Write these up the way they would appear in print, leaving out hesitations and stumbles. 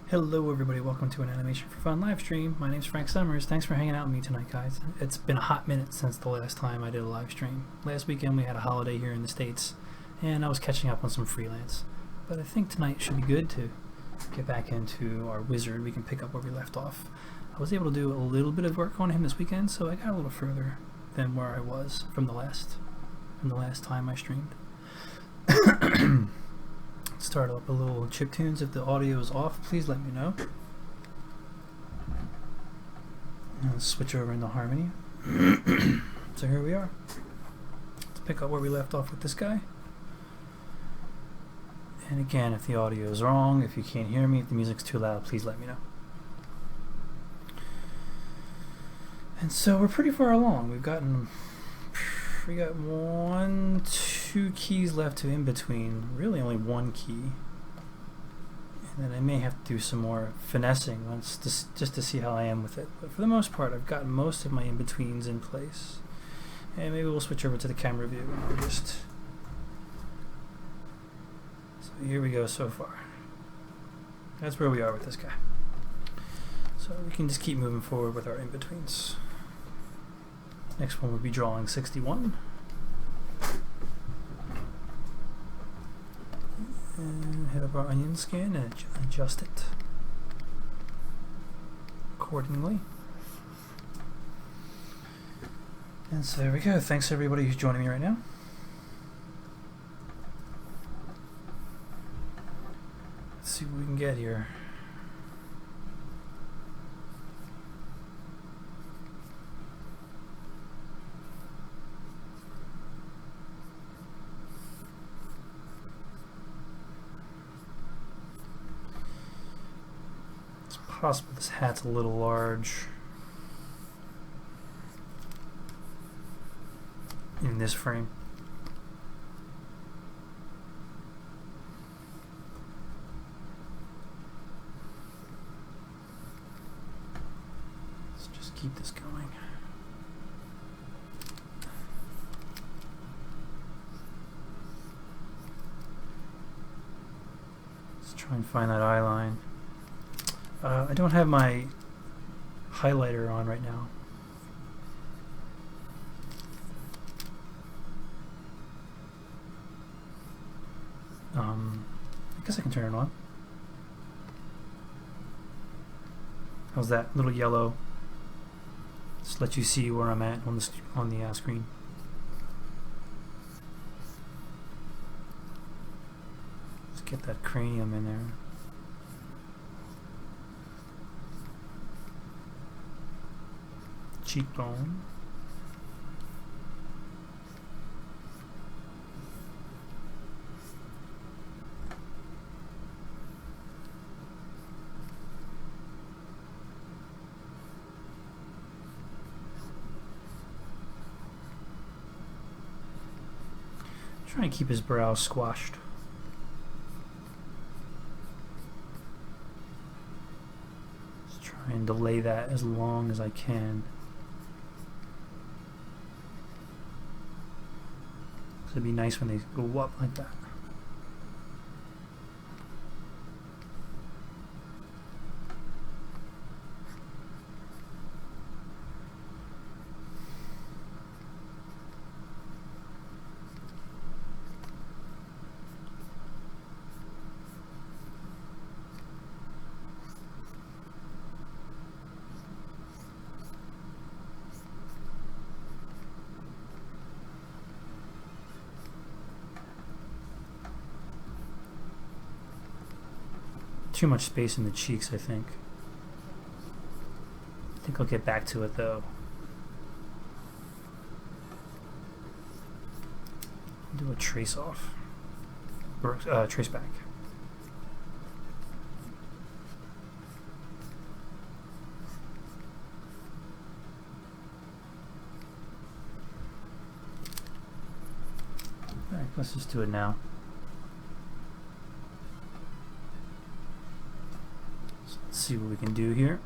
Hello everybody, welcome to an Animation for Fun live stream. My name's Frank Summers. Thanks for hanging out with me tonight, guys. It's been a hot minute since the last time I did a live stream. Last weekend we had a holiday here in the States, and I was catching up on some freelance. But I think tonight should be good to get back into our wizard. We can pick up where we left off. I was able to do a little bit of work on him this weekend, so I got a little further than where I was from the last time I streamed. Start up a little chiptunes. If the audio is off, please let me know. Let's switch over into harmony. So here we are. Let's pick up where we left off with this guy. And again, if the audio is wrong, if you can't hear me, if the music's too loud, please let me know. And so we're pretty far along. We got 2 keys left to in between. Really only 1 key. And then I may have to do some more finessing once just to see how I am with it. But for the most part, I've got most of my in-betweens in place. And maybe we'll switch over to the camera view and I'll just... So here we go so far. That's where we are with this guy. So we can just keep moving forward with our in-betweens. Next one would be drawing 61. And hit up our onion skin and adjust it accordingly. And so there we go. Thanks everybody who's joining me right now. Let's see what we can get here. Possible this hat's a little large in this frame. Let's just keep this going. Let's try and find that eye line. I don't have my highlighter on right now. I guess I can turn it on. How's that? Little yellow. Just let you see where I'm at on the screen. Let's get that cranium in there. Cheekbone. Try and keep his brow squashed. Just try and delay that as long as I can. It'd be nice when they go up like that. Too much space in the cheeks, I think. I think I'll get back to it though. Do a trace off. Or trace back. Alright, let's just do it now. See what we can do here.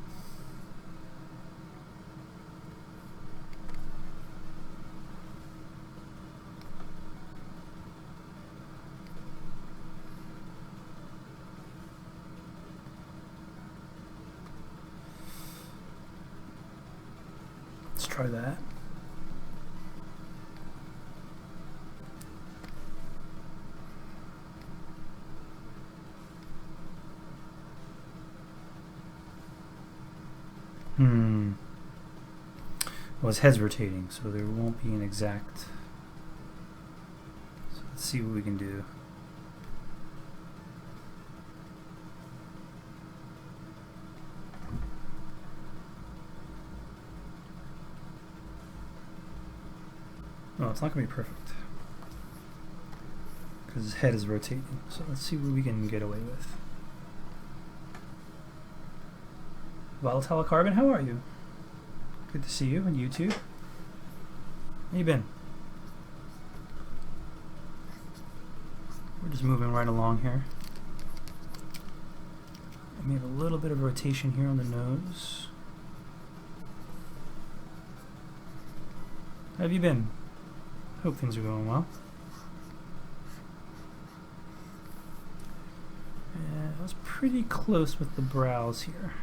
try that. Well, his head's rotating, so there won't be an exact. So let's see what we can do. No, it's not going to be perfect because his head is rotating. So let's see what we can get away with. Volatile Carbon, how are you? Good to see you on YouTube. How you been? We're just moving right along here. And we have a little bit of rotation here on the nose. How have you been? Hope things are going well. And I was pretty close with the brows here.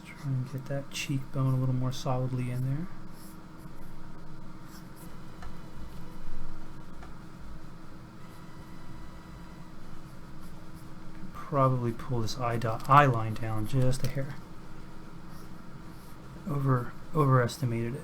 Try and get that cheekbone a little more solidly in there. Probably pull this eye line down just a hair. Overestimated it.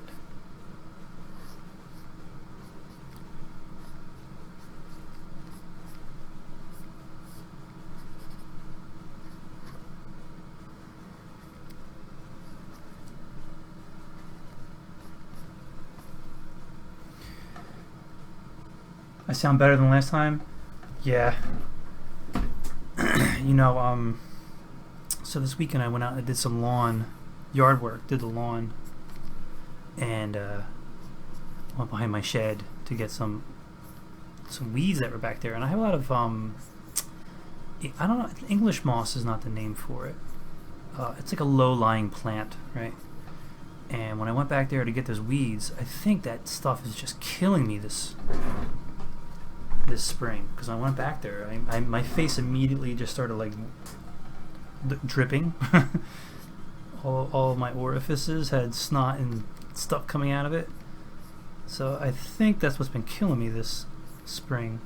I sound better than last time? Yeah. You know, so this weekend I went out and did some yard work, did the lawn, and went behind my shed to get some weeds that were back there. And I have a lot of, I don't know, English moss is not the name for it. It's like a low-lying plant, right? And when I went back there to get those weeds, I think that stuff is just killing me this spring, because I went back there, my face immediately just started like dripping. all my orifices had snot and stuff coming out of it, so I think that's what's been killing me this spring.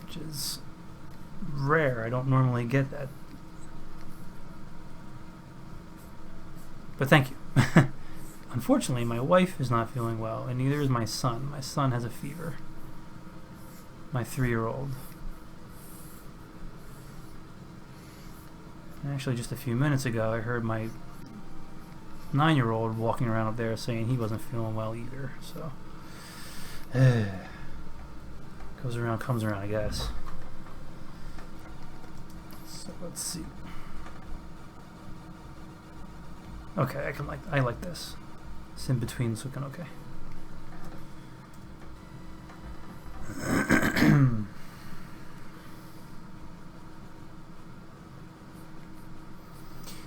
Which is rare. I don't normally get that, but thank you. Unfortunately, my wife is not feeling well, and neither is my son. My son has a fever. My 3-year-old. Actually, just a few minutes ago, I heard my 9-year-old walking around up there saying he wasn't feeling well either. So, goes around, comes around, I guess. So let's see. Okay, I like this. It's in between, it's looking okay.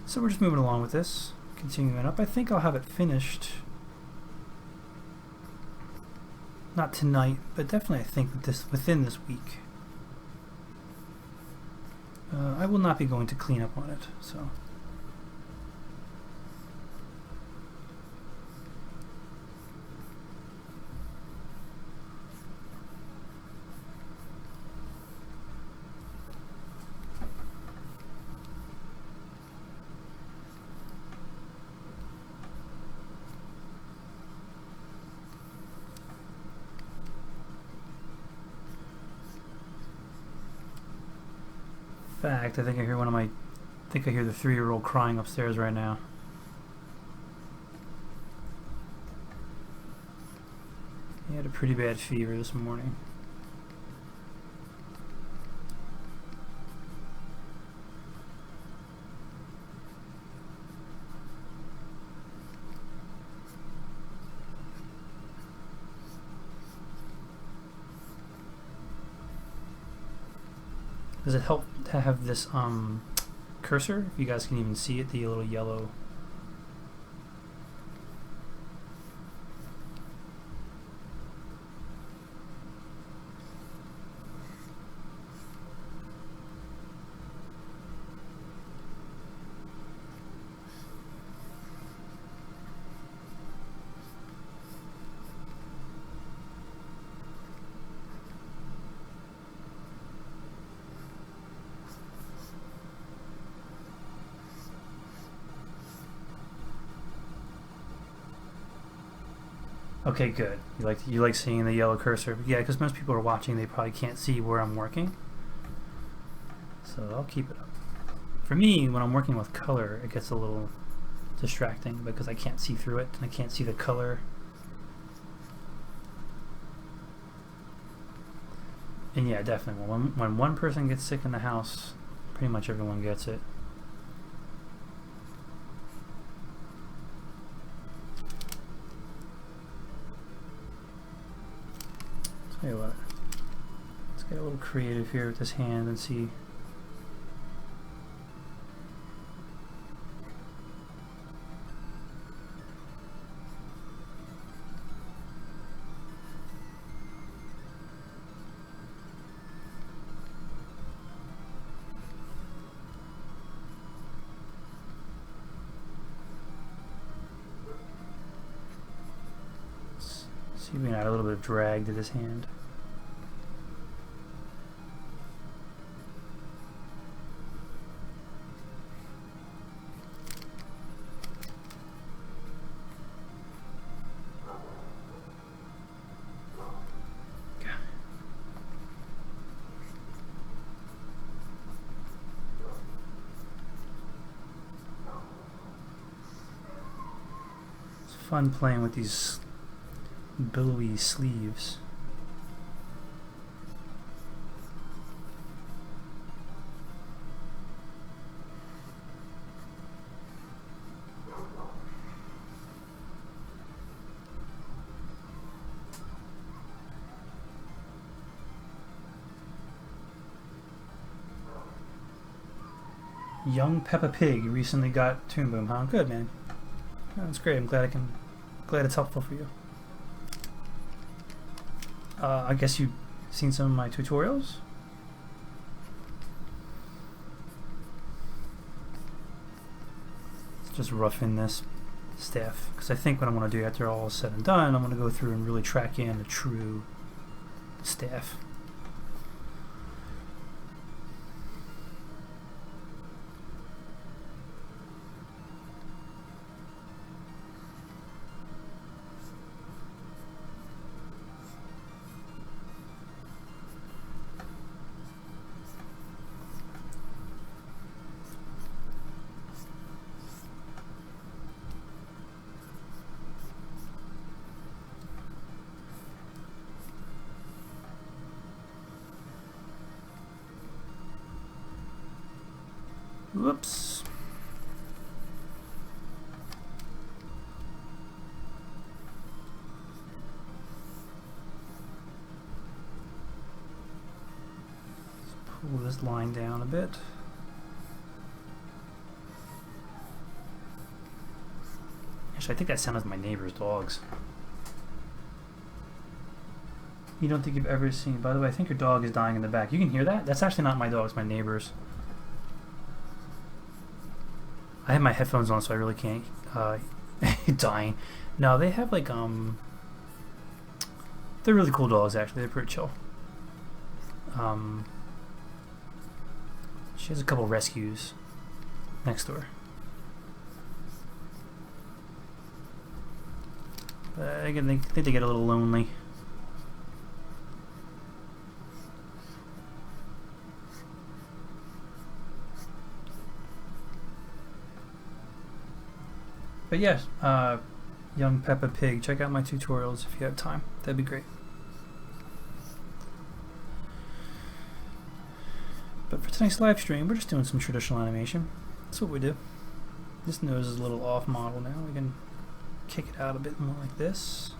So we're just moving along with this, continuing up. I think I'll have it finished, not tonight, but definitely I think within this week. I will not be going to clean up on it, so. Fact, I think I hear I hear the 3-year-old crying upstairs right now. He had a pretty bad fever this morning. Does it help to have this cursor? If you guys can even see it, the little yellow. Okay, good. You like seeing the yellow cursor? Yeah, because most people are watching, they probably can't see where I'm working. So I'll keep it up. For me, when I'm working with color, it gets a little distracting because I can't see through it and I can't see the color. And yeah, definitely. When one person gets sick in the house, pretty much everyone gets it. Tell you what, let's get a little creative here with this hand and see. See if we can add a little bit of drag to this hand. It's fun playing with these billowy sleeves. Young Peppa Pig recently got Toon Boom, huh? Good, man. That's great. I'm glad glad it's helpful for you. I guess you've seen some of my tutorials? Let's just rough in this staff, because I think what I'm going to do after all is said and done, I'm going to go through and really track in a true staff. Whoops. Let's pull this line down a bit. Actually, I think that sounded like my neighbor's dogs. You don't think you've ever seen... By the way, I think your dog is dying in the back. You can hear that? That's actually not my dog, it's my neighbor's. I have my headphones on, so I really can't. Dying. No, they have like they're really cool dogs. Actually, they're pretty chill. She has a couple rescues next door. Again, I think they get a little lonely. But yes, young Peppa Pig, check out my tutorials if you have time. That'd be great. But for tonight's live stream, we're just doing some traditional animation. That's what we do. This nose is a little off model now. We can kick it out a bit more like this.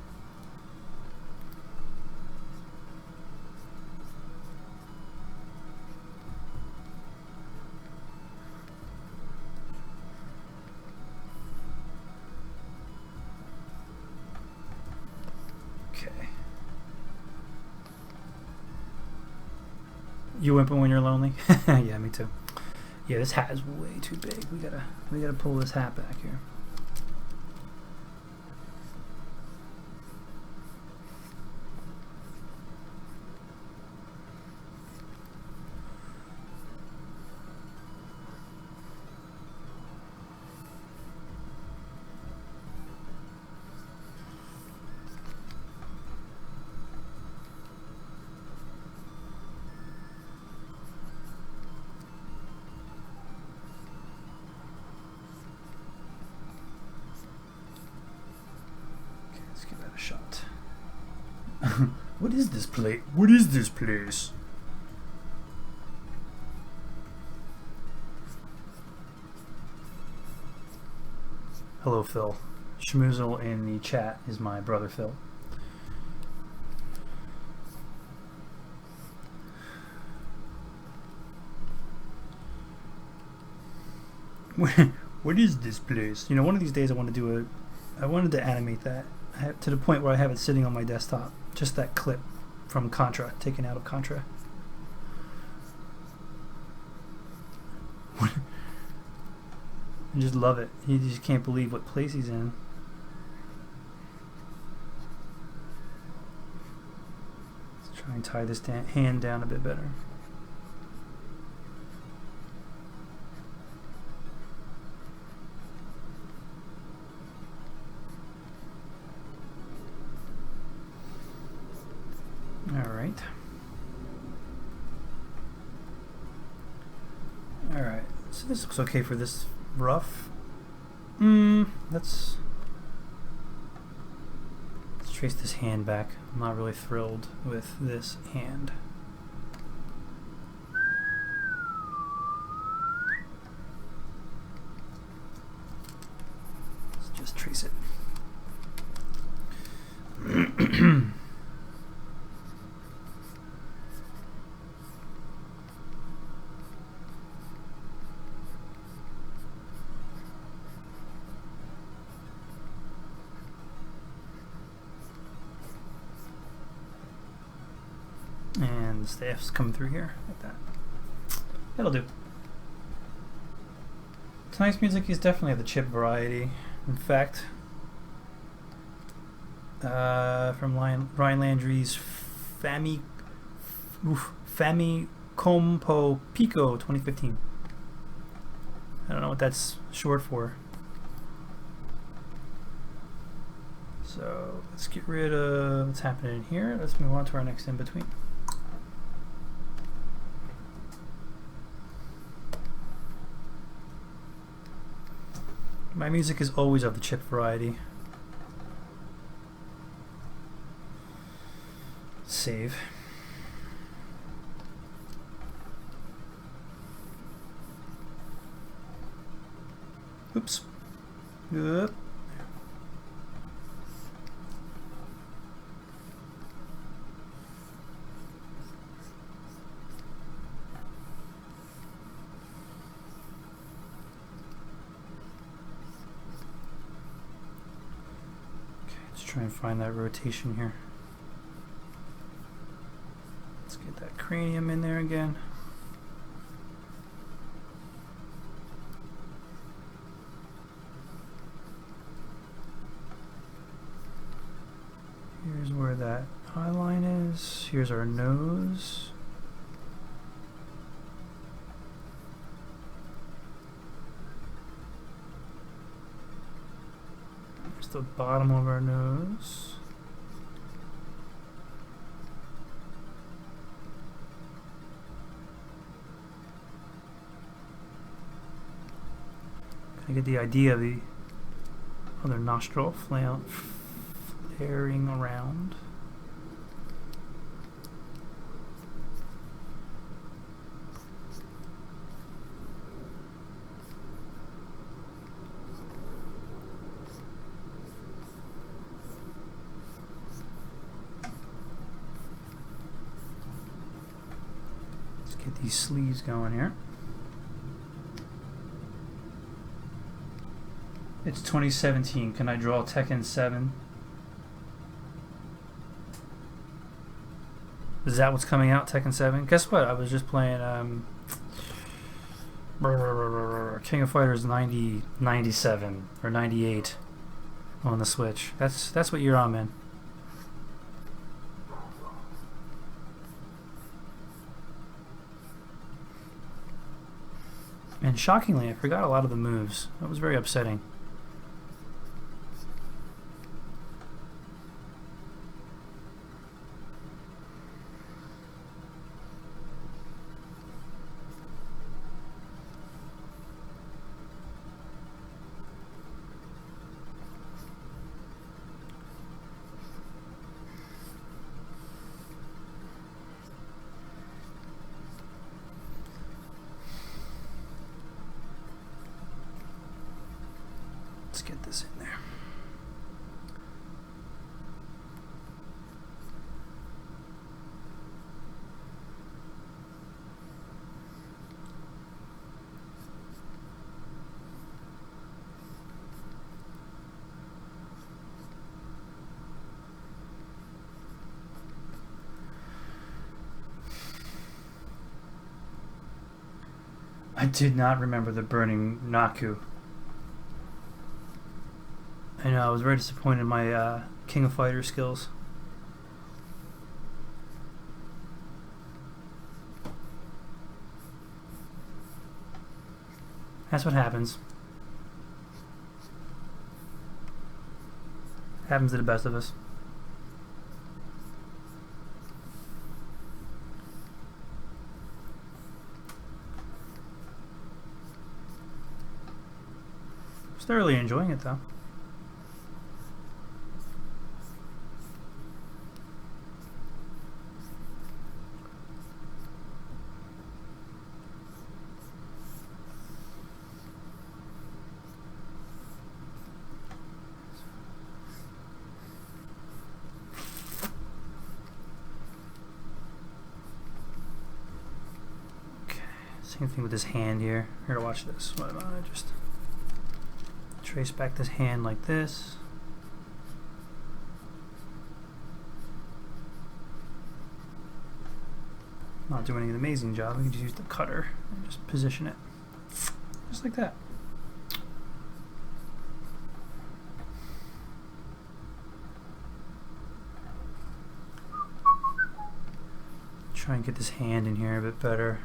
You whimpering when you're lonely? Yeah, me too. Yeah, this hat is way too big. We gotta pull this hat back here. shot. What is this place? What is this place? Hello, Phil. Schmoozle in the chat is my brother Phil. What is this place? You know, one of these days I wanted to animate that to the point where I have it sitting on my desktop. Just that clip from Contra, taken out of Contra. I just love it. You just can't believe what place he's in. Let's try and tie this hand down a bit better. Alright, so this looks okay for this rough. Let's trace this hand back. I'm not really thrilled with this hand. Let's just trace it. And the staff's coming through here like that. That'll do. Tonight's music is definitely of the chip variety. In fact, from Ryan Landry's Famicompo Pico 2015. I don't know what that's short for. So let's get rid of what's happening in here. Let's move on to our next in between. My music is always of the chip variety. Save. Oops. Yep. Try and find that rotation here. Let's get that cranium in there again. Here's where that eye line is. Here's our nose. The bottom of our nose. Kind of get the idea of the other nostril flaring around. Get these sleeves going here. It's 2017. Can I draw Tekken 7? Is that what's coming out, Tekken 7? Guess what? I was just playing King of Fighters 97 or 98 on the Switch. That's what you're on, man. And shockingly, I forgot a lot of the moves. That was very upsetting. just get this in there. I did not remember the burning Naku. I know, I was very disappointed in my King of Fighters skills. That's what happens. Happens to the best of us. Thoroughly enjoying it though. Okay, same thing with this hand here. Here, watch this. What about I just trace back this hand like this. Not doing an amazing job. We can just use the cutter and just position it. Just like that. Try and get this hand in here a bit better.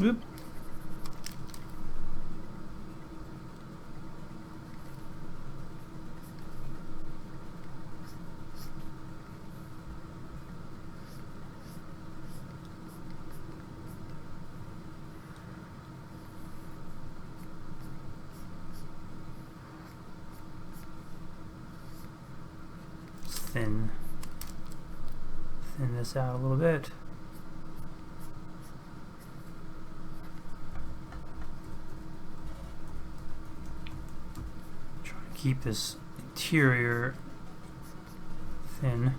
Oop. Thin this out a little bit. Try to keep this interior thin.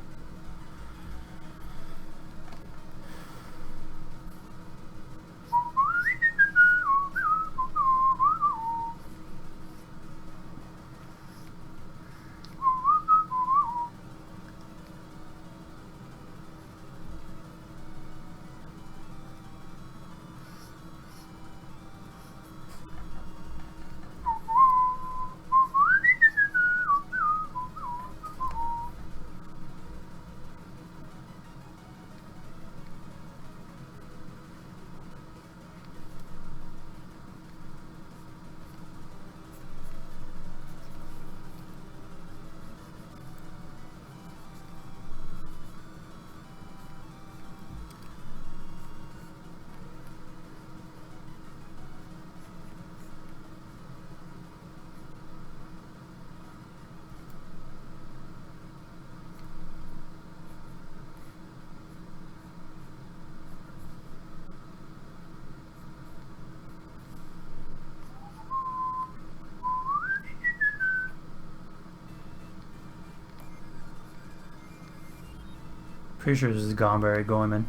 Pretty sure this is Gomberry Goemon.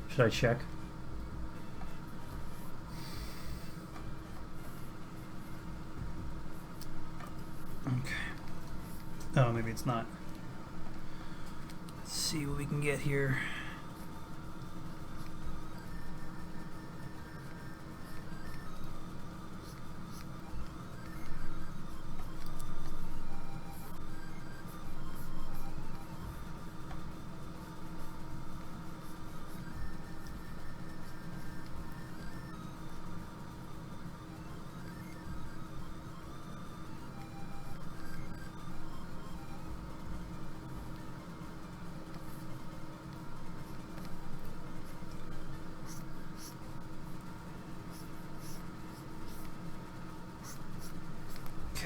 Should I check? Okay. Oh, maybe it's not. Let's see what we can get here.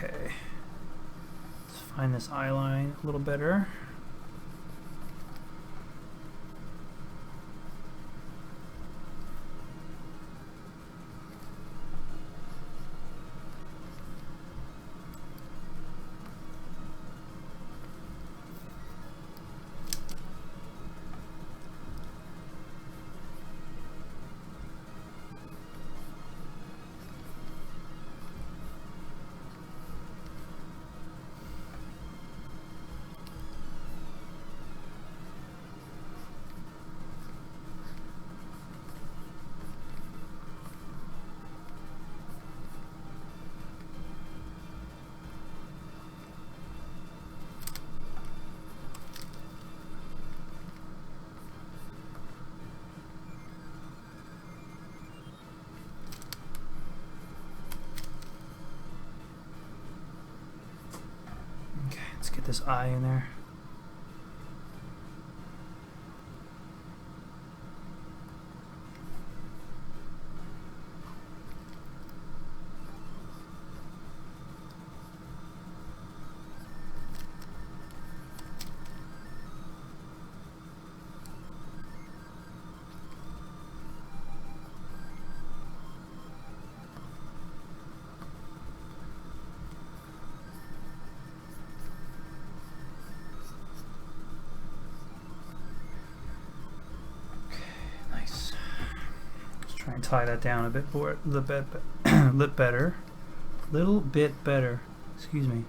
Okay, let's find this eye line a little better. Let's get this eye in there. Try and tie that down a bit more, little bit better. Excuse me.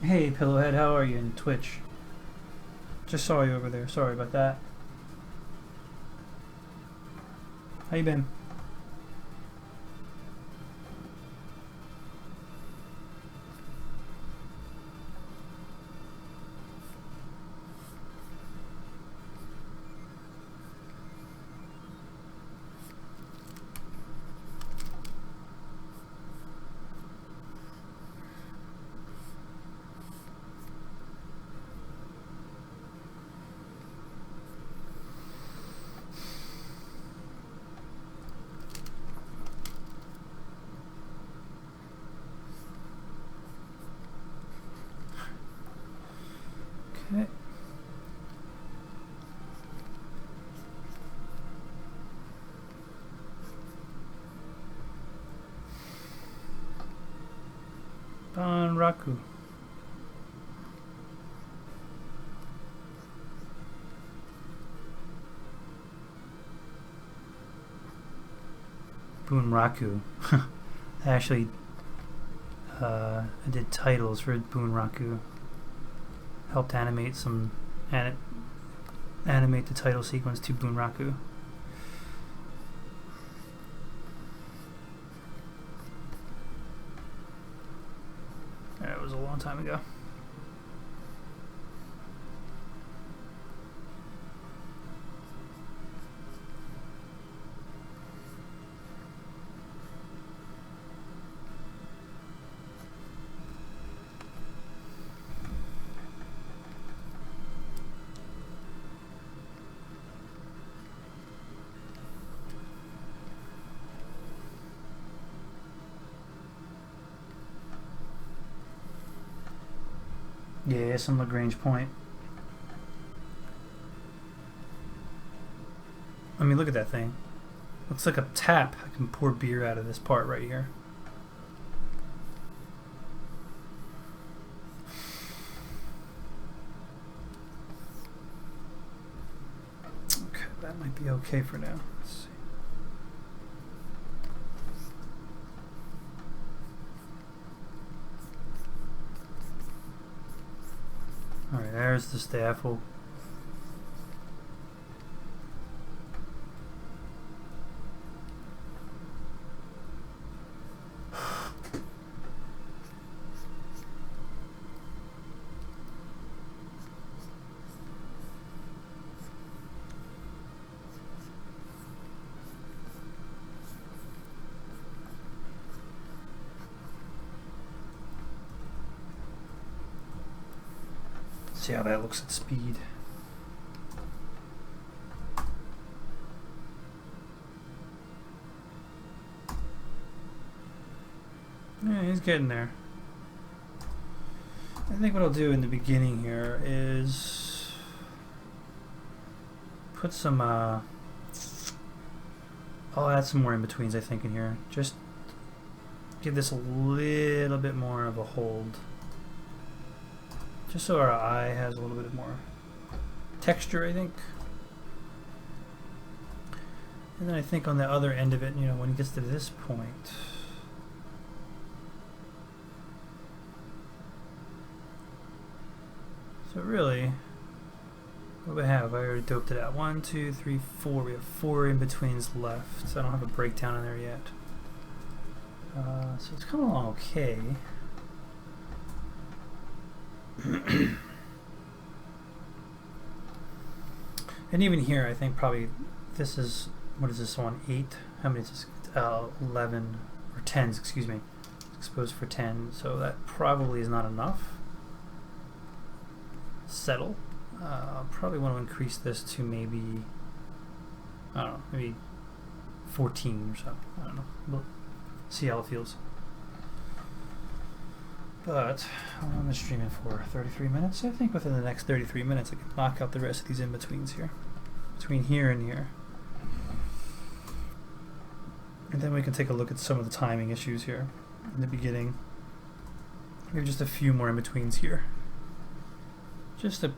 Hey Pillowhead, how are you in Twitch? Just saw you over there, sorry about that. How you been? Okay. Raku. Raku. Actually, I did titles for Raku. Helped animate some animate the title sequence to Raku. That was a long time ago. Yeah, some Lagrange point. I mean, look at that thing. Looks like a tap. I can pour beer out of this part right here. Okay, that might be okay for now. Let's see. Alright, there's the staffel. See how that looks at speed. Yeah, he's getting there. I think what I'll do in the beginning here is put some, I'll add some more in-betweens I think in here. Just give this a little bit more of a hold. Just so our eye has a little bit more texture, I think. And then I think on the other end of it, you know, when it gets to this point, so really, what do we have? I already doped it out. 1, 2, 3, 4. We have 4 in-betweens left. So I don't have a breakdown in there yet. So it's coming along okay. And even here, I think probably this is, what is this one? 8? How many is this? 11 or 10s, excuse me. Exposed for 10, so that probably is not enough. Settle. Probably want to increase this to maybe, I don't know, maybe 14 or so. I don't know. We'll see how it feels. But I'm streaming for 33 minutes. I think within the next 33 minutes I can knock out the rest of these in-betweens here. Between here and here. And then we can take a look at some of the timing issues here in the beginning. We have just a few more in-betweens here. Just to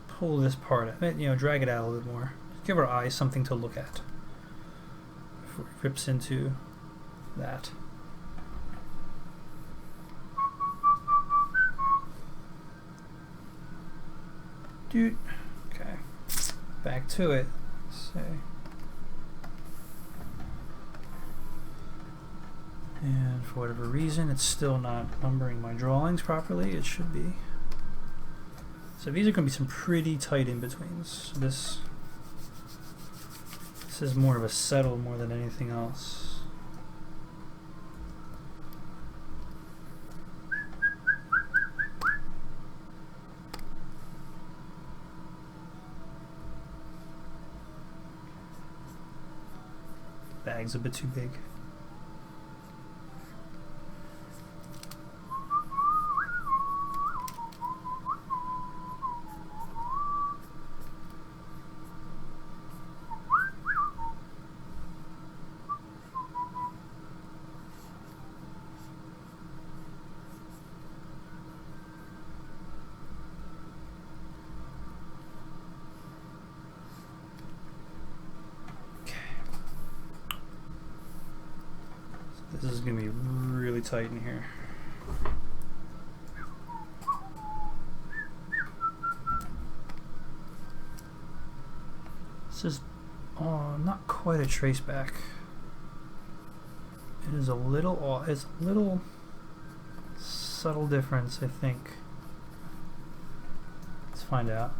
pull this part, you know, drag it out a little bit more. Just give our eyes something to look at before it rips into that. Dude, okay, back to it. Let's see. And for whatever reason, it's still not numbering my drawings properly. It should be. So these are going to be some pretty tight in-betweens. This is more of a settle more than anything else. Bag's a bit too big. This is going to be really tight in here. This is not quite a trace back. It is a little, it's a little subtle difference, I think. Let's find out.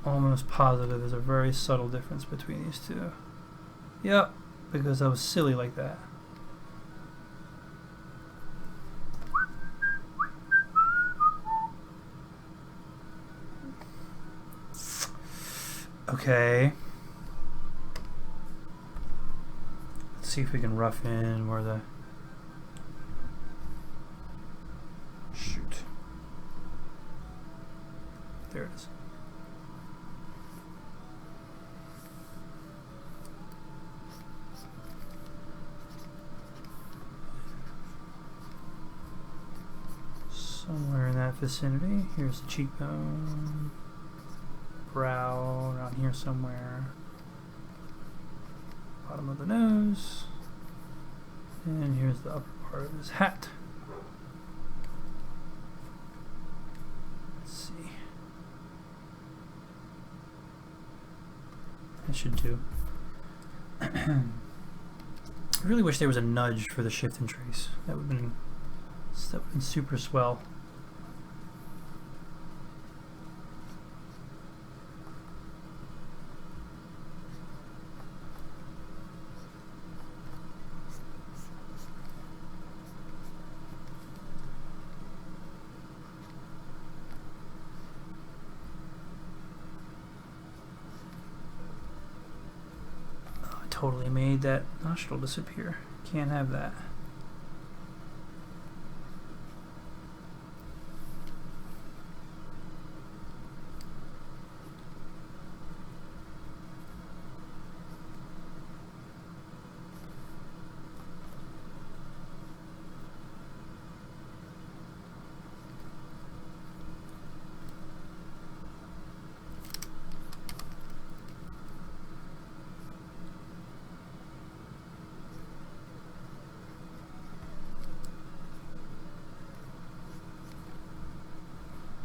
Almost positive there's a very subtle difference between these two. Yep, because I was silly like that. Okay. Let's see if we can rough in where the... Shoot. There it is. Somewhere in that vicinity. Here's the cheekbone, brow, around here somewhere. Bottom of the nose. And here's the upper part of his hat. Let's see. That should do. I really wish there was a nudge for the shift and trace. That would have been super swell. Totally made that nostril disappear. Can't have that.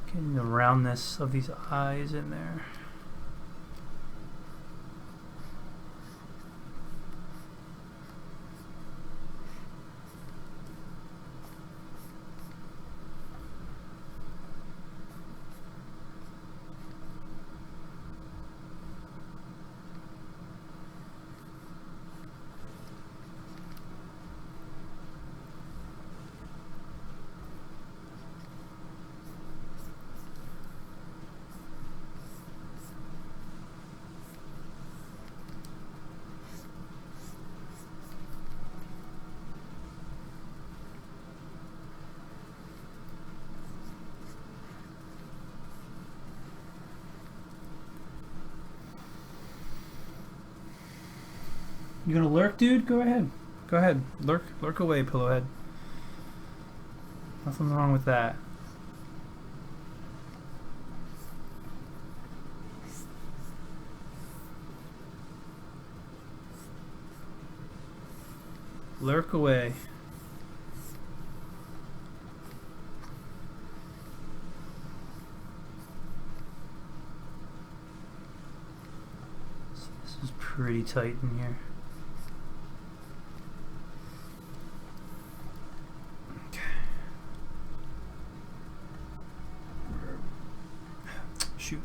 Getting the roundness of these eyes in there. You gonna lurk, dude? Go ahead. Go ahead. Lurk away, Pillowhead. Nothing wrong with that. Lurk away. So this is pretty tight in here. Shoot.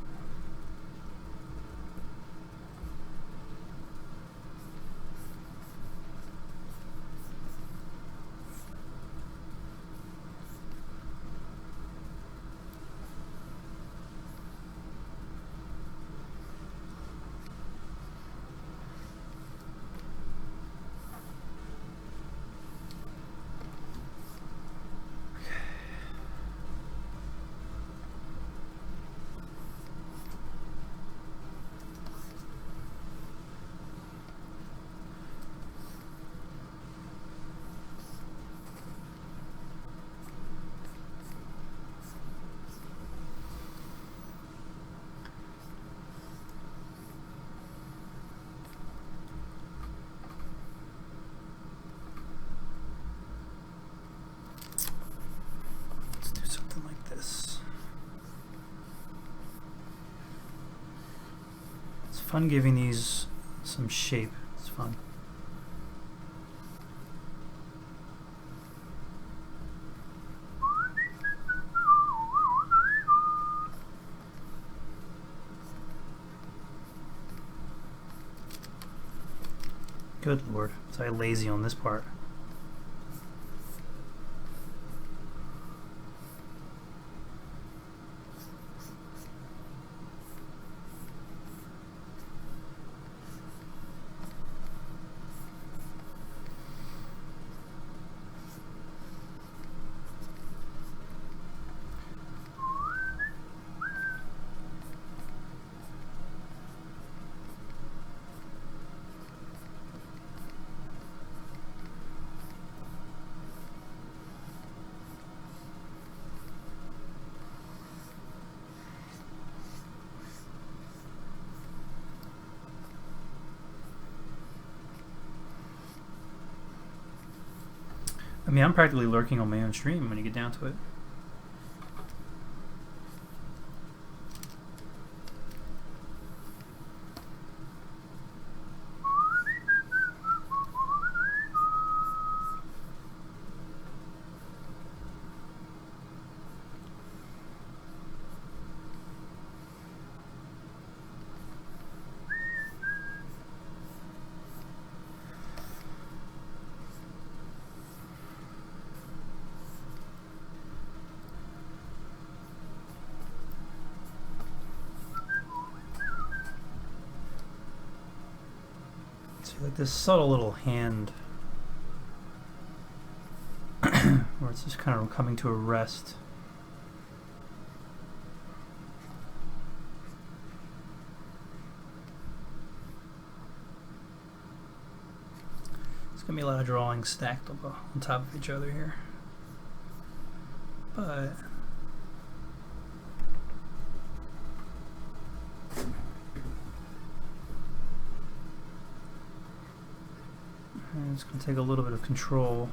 Fun giving these some shape. It's fun. Good lord. Was I lazy on this part? I mean, I'm practically lurking on my own stream when you get down to it. Like this subtle little hand where it's just kind of coming to a rest. It's gonna be a lot of drawings stacked on top of each other here, but it's going to take a little bit of control.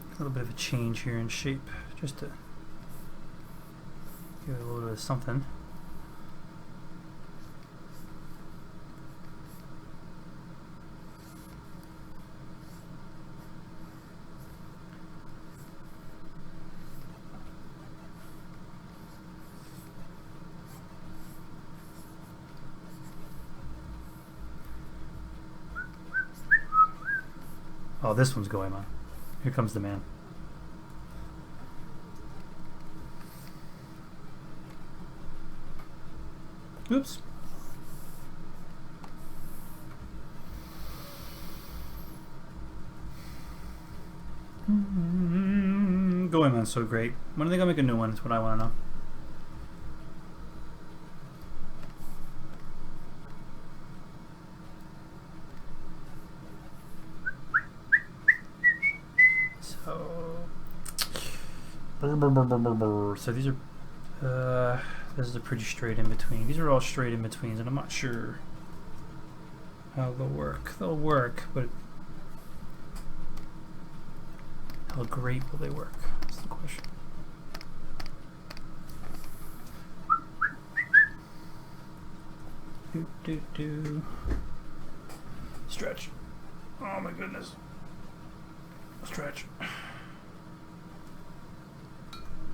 A little bit of a change here in shape, just to give it a little bit of something. Oh, this one's going on. Here comes the man. Oops. Going on so great. When are they gonna make a new one? That's what I want to know. So these are this is a pretty straight in between. These are all straight in betweens, and I'm not sure how they'll work. They'll work, but how great will they work? That's the question. Do. Stretch. Oh my goodness. Stretch.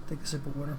Take a sip of water.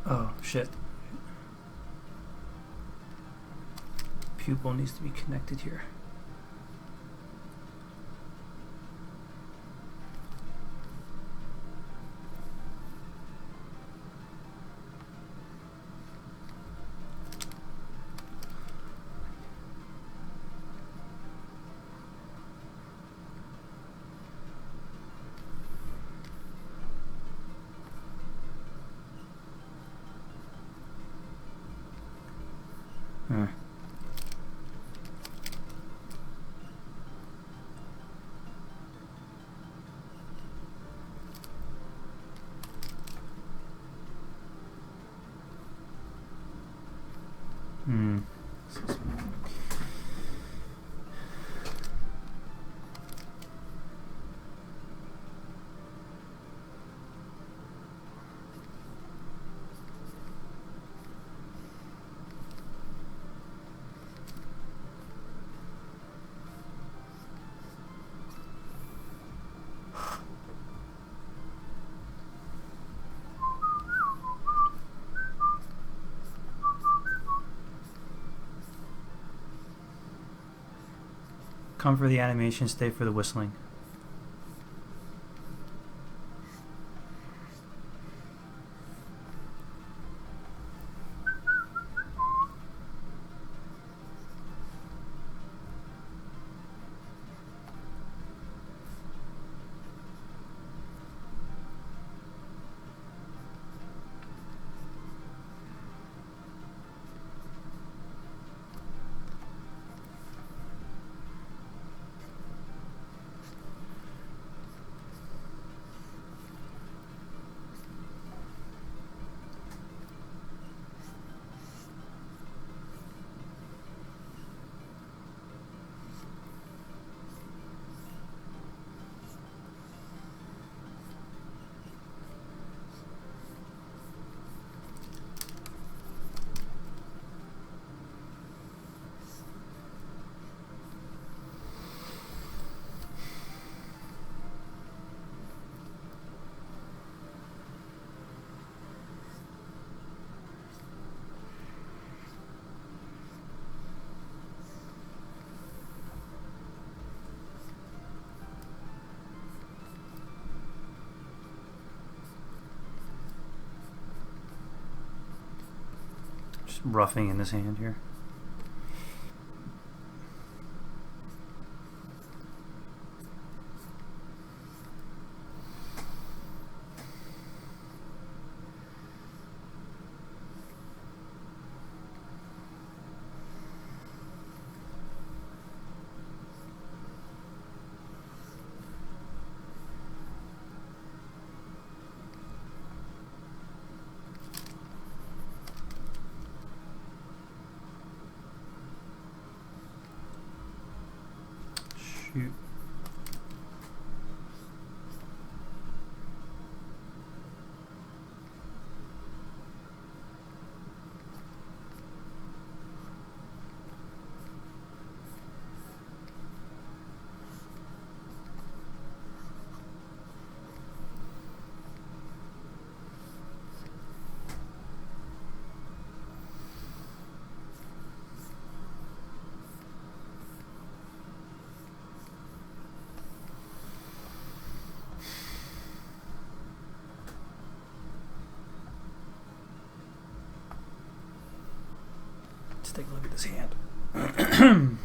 Oh, shit. Pupil needs to be connected here. Come for the animation, stay for the whistling. Roughing in his hand here. Shoot. Let's take a look at this hand.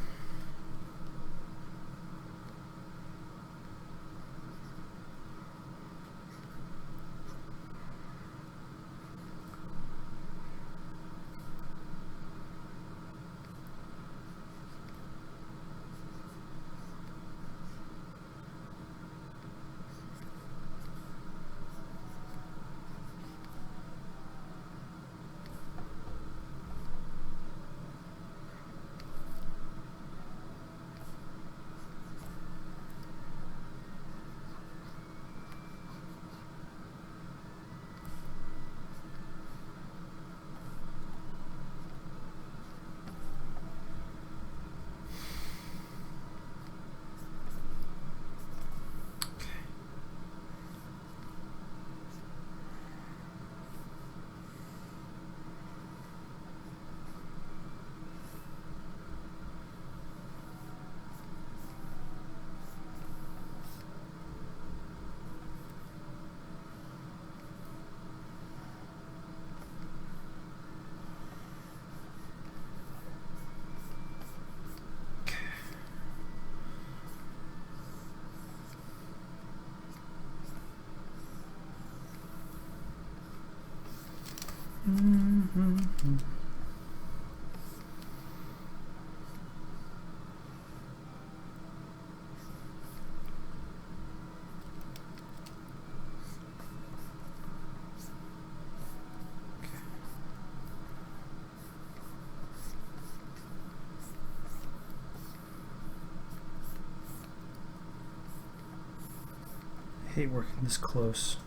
I hate working this close.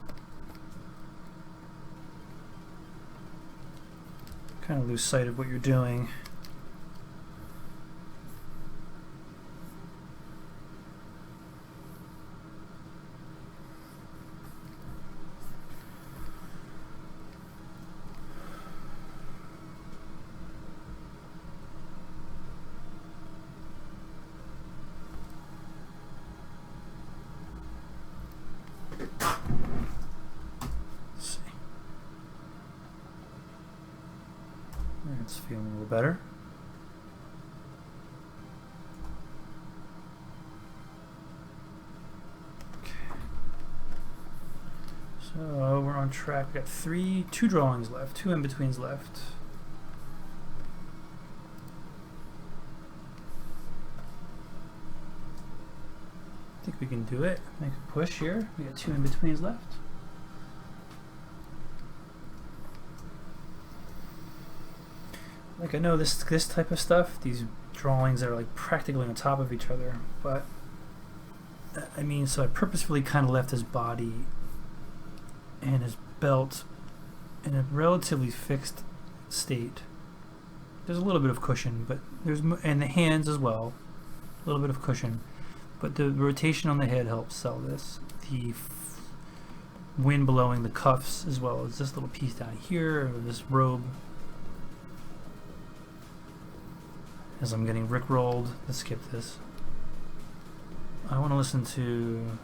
Kind of lose sight of what you're doing. It's feeling a little better. Okay. So we're on track. We got two drawings left, two in-betweens left. I think we can do it. Make a push here. We got two in-betweens left. Like, I know this type of stuff, these drawings are like practically on top of each other, but I mean, so I purposefully kind of left his body and his belt in a relatively fixed state. There's a little bit of cushion, but and the hands as well, a little bit of cushion, but the rotation on the head helps sell this. The wind blowing the cuffs, as well as this little piece down here, or this robe. As I'm getting rickrolled, let's skip this. I want to listen to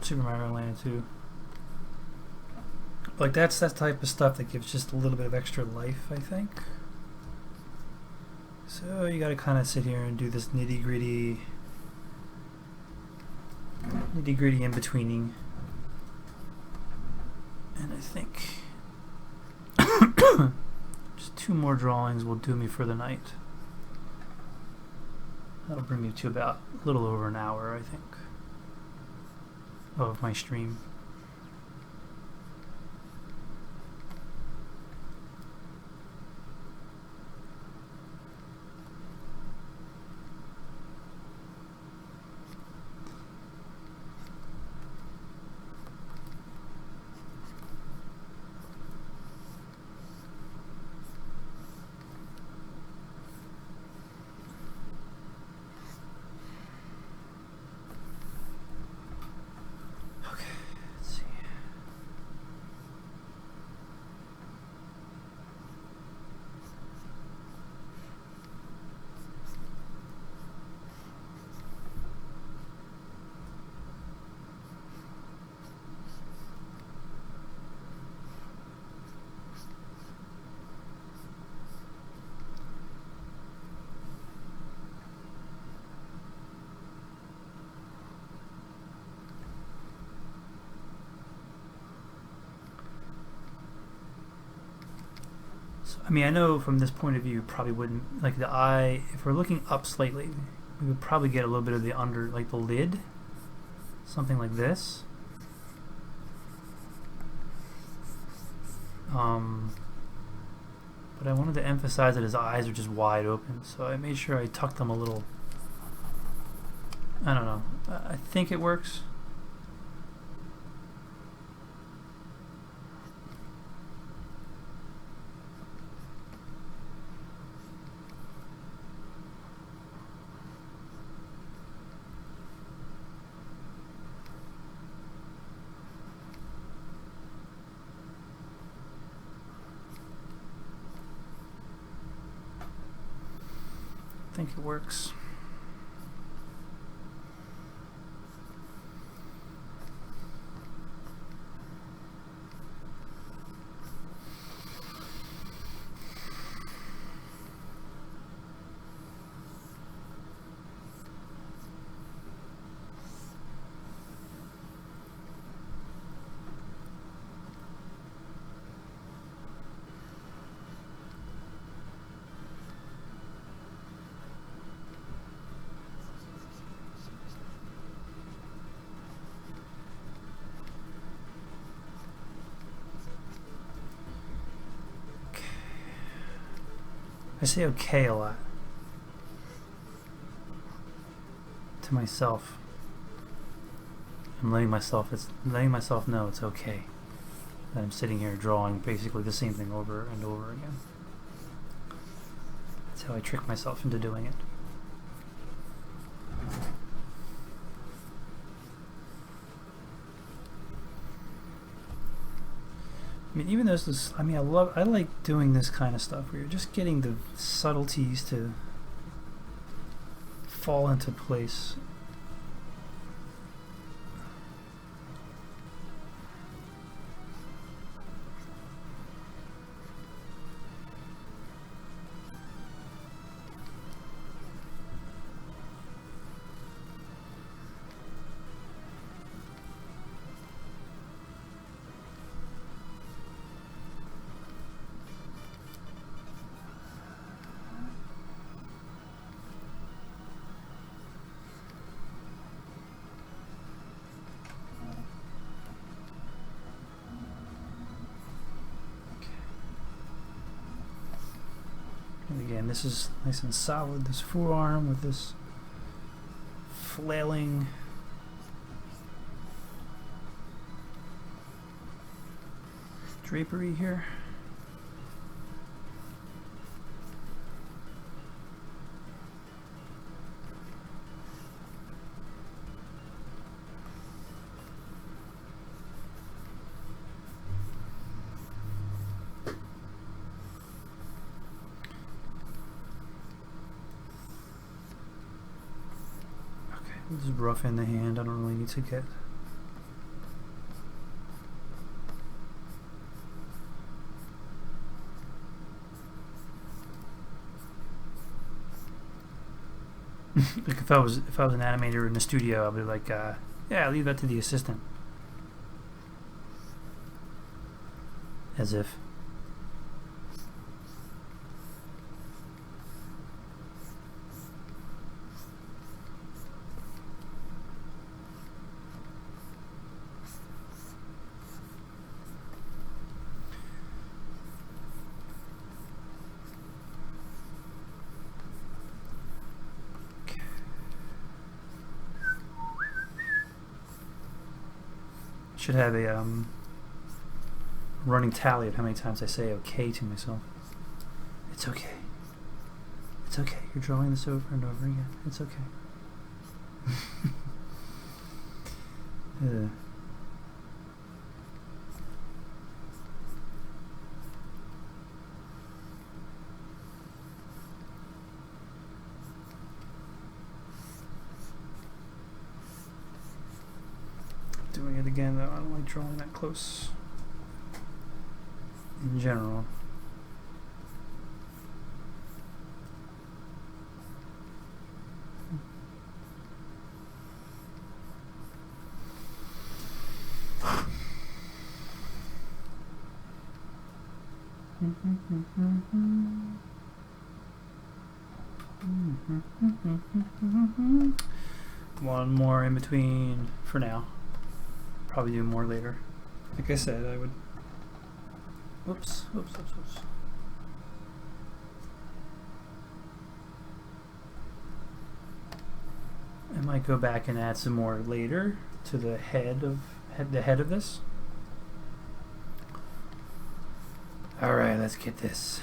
Super Mario Land 2. Like that's that type of stuff that gives just a little bit of extra life, I think. So you got to kind of sit here and do this nitty gritty in betweening, and I think. Two more drawings will do me for the night. That'll bring me to about a little over an hour, I think, of my stream. I mean, I know from this point of view, probably wouldn't, like the eye, if we're looking up slightly, we would probably get a little bit of the under, like the lid, something like this. But I wanted to emphasize that his eyes are just wide open, so I made sure I tucked them a little. I don't know. I think it works. I think it works. I say okay a lot to myself. I'm letting myself know it's okay that I'm sitting here drawing basically the same thing over and over again. That's how I trick myself into doing it. I mean, even though this is, I mean, I like doing this kind of stuff where you're just getting the subtleties to fall into place. And again, this is nice and solid, this forearm with this flailing drapery here. Just rough in the hand. I don't really need to get like if I was an animator in the studio, I'd be like, yeah, leave that to the assistant. As if. Should have a running tally of how many times I say okay to myself. It's okay. It's okay. You're drawing this over and over again. It's okay. Doing it again, though, I don't like drawing that close in general. One more in between for now. Probably do more later. Like I said, I would. Whoops. I might go back and add some more later to the head of this. All right, let's get this.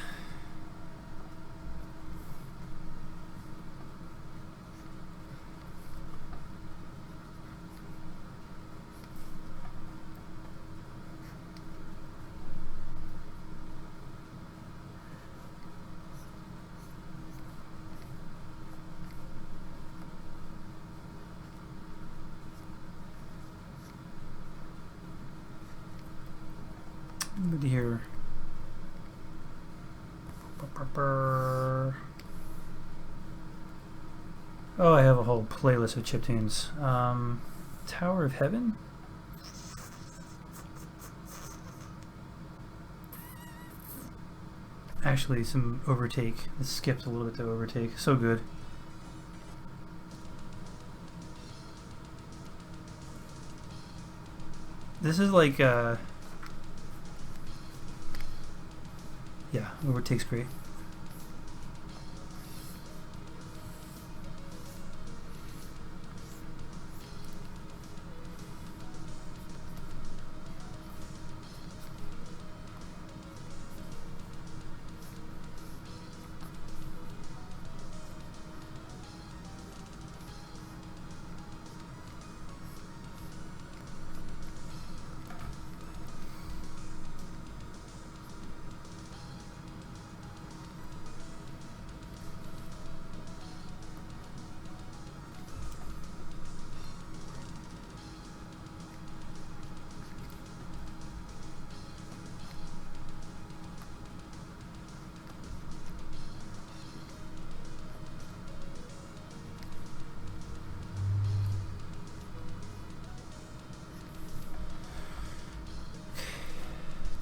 Good here. Oh, I have a whole playlist of chiptunes. Tower of Heaven? Actually, some Overtake. It skipped a little bit to Overtake. So good. This is like, yeah, Overtake's great.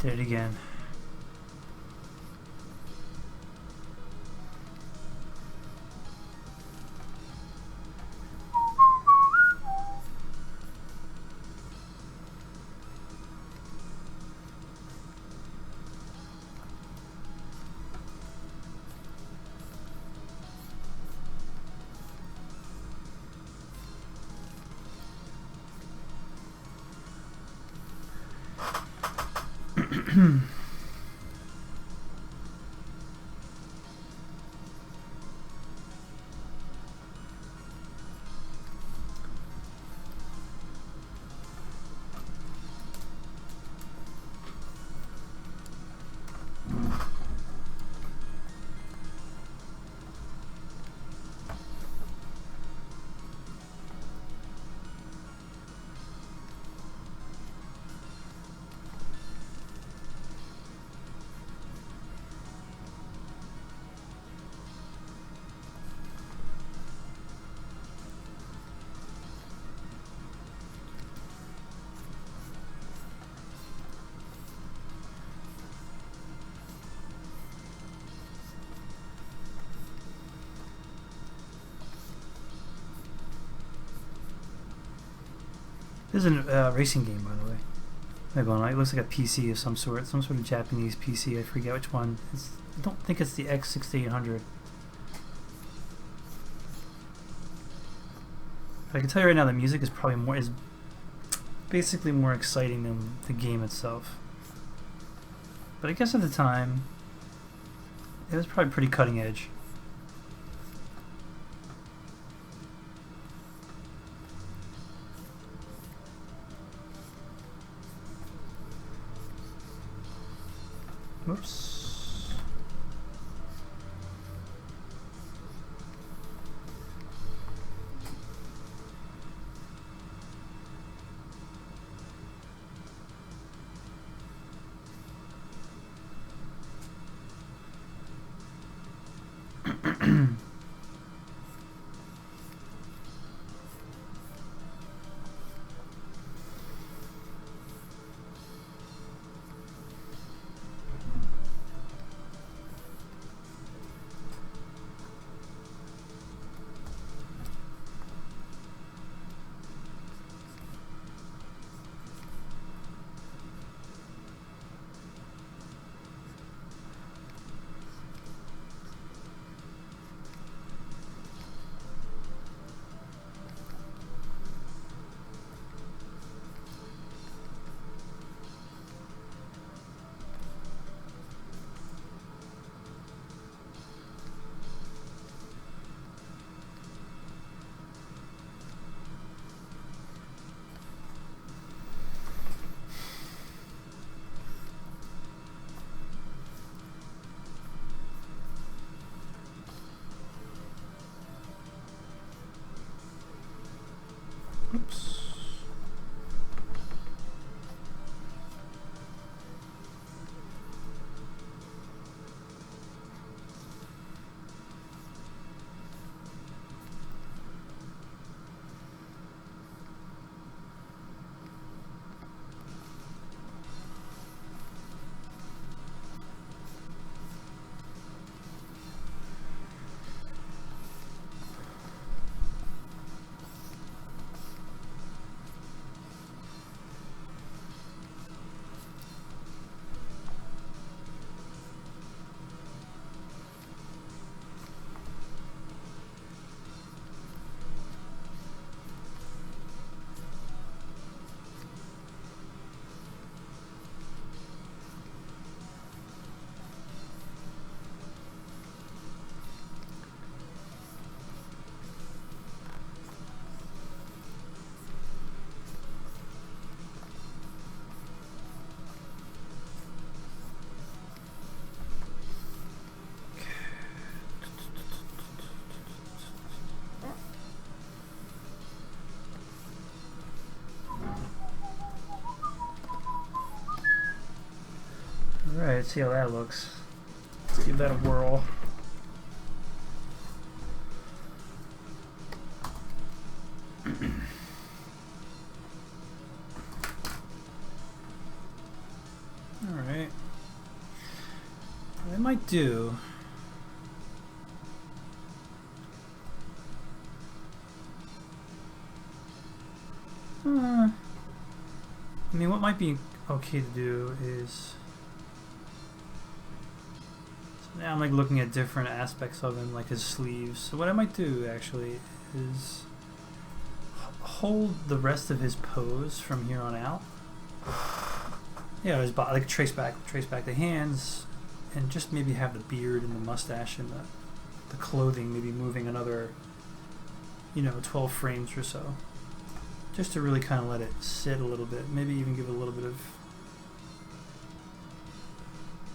Did it again. This is a racing game, by the way. It looks like a PC of some sort of Japanese PC. I forget which one. I don't think it's the X6800. But I can tell you right now, the music is basically more exciting than the game itself. But I guess at the time, it was probably pretty cutting edge. Whoops. Oops. Alright, let's see how that looks. Let's give that a whirl. Alright. might do... I mean, what might be okay to do is... So now I'm like looking at different aspects of him, like his sleeves. So what I might do actually is hold the rest of his pose from here on out. Yeah, his body, like trace back the hands, and just maybe have the beard and the mustache and the clothing maybe moving another, 12 frames or so. Just to really kind of let it sit a little bit. Maybe even give it a little bit of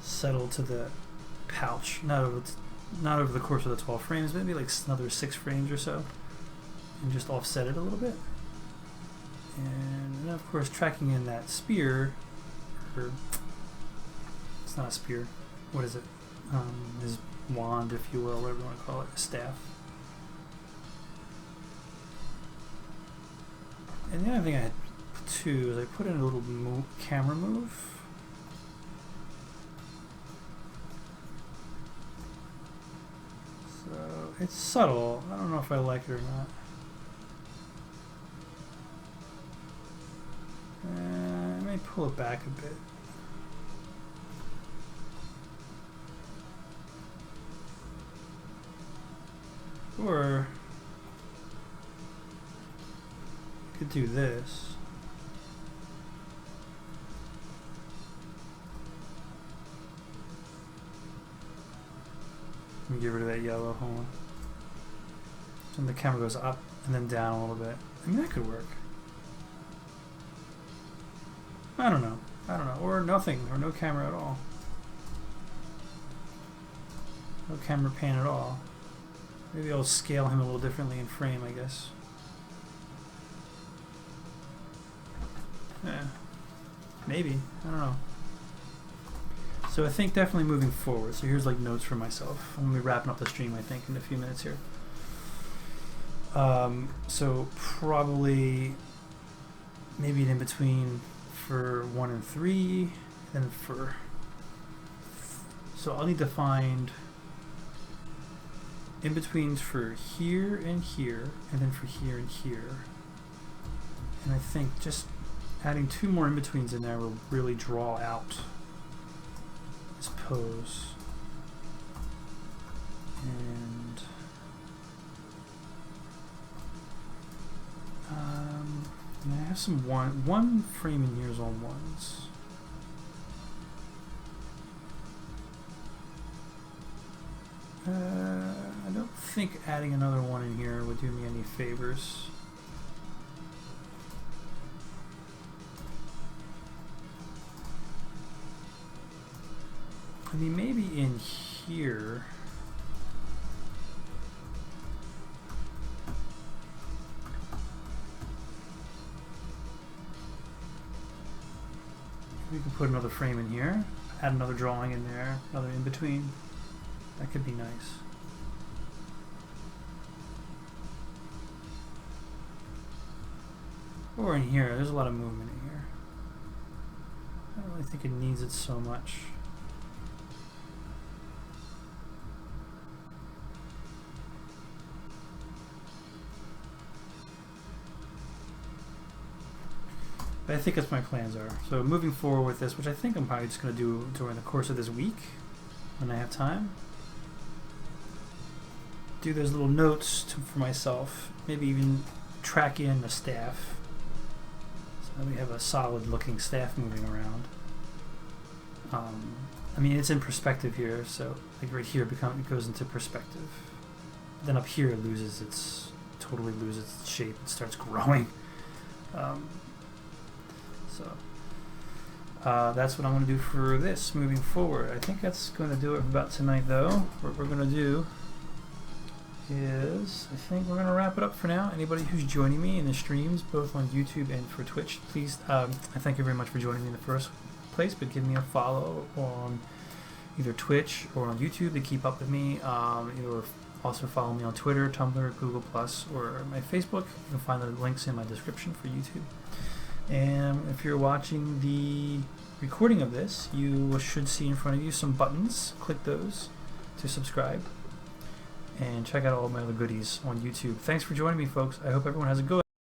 settle to the pouch. Not over the course of the 12 frames, maybe like another 6 frames or so. And just offset it a little bit. And then of course tracking in that spear, or it's not a spear, what is it? His wand, if you will, whatever you want to call it, a staff. And the other thing I had too is I put in a little camera move. So it's subtle. I don't know if I like it or not. I may pull it back a bit. Or I could do this. Let me get rid of that yellow. Hold on. So the camera goes up and then down a little bit. I mean, that could work. I don't know. Or nothing, or no camera at all. No camera pan at all. Maybe I'll scale him a little differently in frame, I guess. Yeah. Maybe. I don't know. So I think definitely moving forward. So here's like notes for myself. I'm going to be wrapping up the stream, I think, in a few minutes here. So probably maybe an in-between for 1 and 3, and for... So I'll need to find in-betweens for here, and then for here and here. And I think just adding 2 more in-betweens in there will really draw out this pose. And I have some one frame in here is on ones. I don't think adding another one in here would do me any favors. I mean, maybe in here. We can put another frame in here, add another drawing in there, another in between. That could be nice. Or in here, there's a lot of movement in here. I don't really think it needs it so much. But I think that's what my plans are. So moving forward with this, which I think I'm probably just going to do during the course of this week, when I have time. Do those little notes for myself. Maybe even track in the staff. So we have a solid looking staff moving around. I mean, it's in perspective here, so like right here it goes into perspective. Then up here it totally loses its shape. It starts growing. So that's what I'm going to do for this moving forward. I think that's going to do it for about tonight, though. What we're going to do is, I think we're going to wrap it up for now. Anybody who's joining me in the streams, both on YouTube and for Twitch, please, I thank you very much for joining me in the first place, but give me a follow on either Twitch or on YouTube to keep up with me. Or also follow me on Twitter, Tumblr, Google+, or my Facebook. You can find the links in my description for YouTube. And if you're watching the recording of this, you should see in front of you some buttons. Click those to subscribe and check out all my other goodies on YouTube. Thanks for joining me, folks. I hope everyone has a good